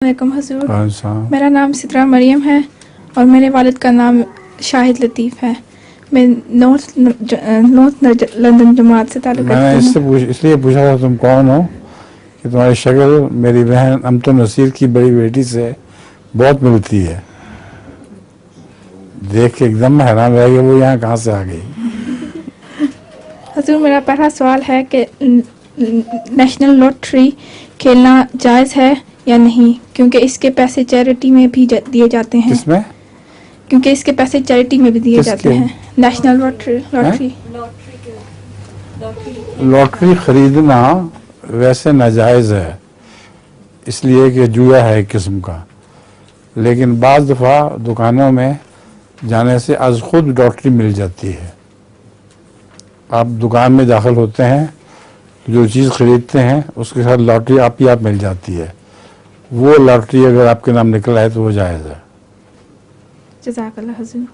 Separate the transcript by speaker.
Speaker 1: علیکم حضور، میرا نام سترہ مریم ہے اور میرے والد کا نام شاہد لطیف ہے۔ میں نارتھ لندن جماعت سے تعلق
Speaker 2: میں نے
Speaker 1: رکھتی ہوں۔
Speaker 2: اس لیے پوچھا تھا تم کون ہو کہ تمہاری شکل میری بہن امت نصیر کی بڑی بیٹی سے بہت ملتی ہے۔ دیکھ کے ایک دم حیران رہ گیا وہ یہاں کہاں سے آ گئی۔
Speaker 1: حضور، میرا پہلا سوال ہے کہ نیشنل لاٹری کھیلنا جائز ہے یا نہیں، کیونکہ اس کے پیسے چیریٹی میں بھی دیے جاتے ہیں۔
Speaker 2: کس میں؟
Speaker 1: کیونکہ اس کے پیسے چیریٹی میں بھی دیے جاتے ہیں۔ نیشنل
Speaker 2: لاٹری خریدنا ویسے ناجائز ہے، اس لیے کہ جوا ہے ایک قسم کا، لیکن بعض دفعہ دکانوں میں جانے سے از خود لاٹری مل جاتی ہے۔ آپ دکان میں داخل ہوتے ہیں، جو چیز خریدتے ہیں اس کے ساتھ لاٹری آپ ہی آپ مل جاتی ہے۔ وہ لاٹری اگر آپ کے نام نکلا ہے تو وہ جائز ہے۔
Speaker 1: جزاک اللہ حضور۔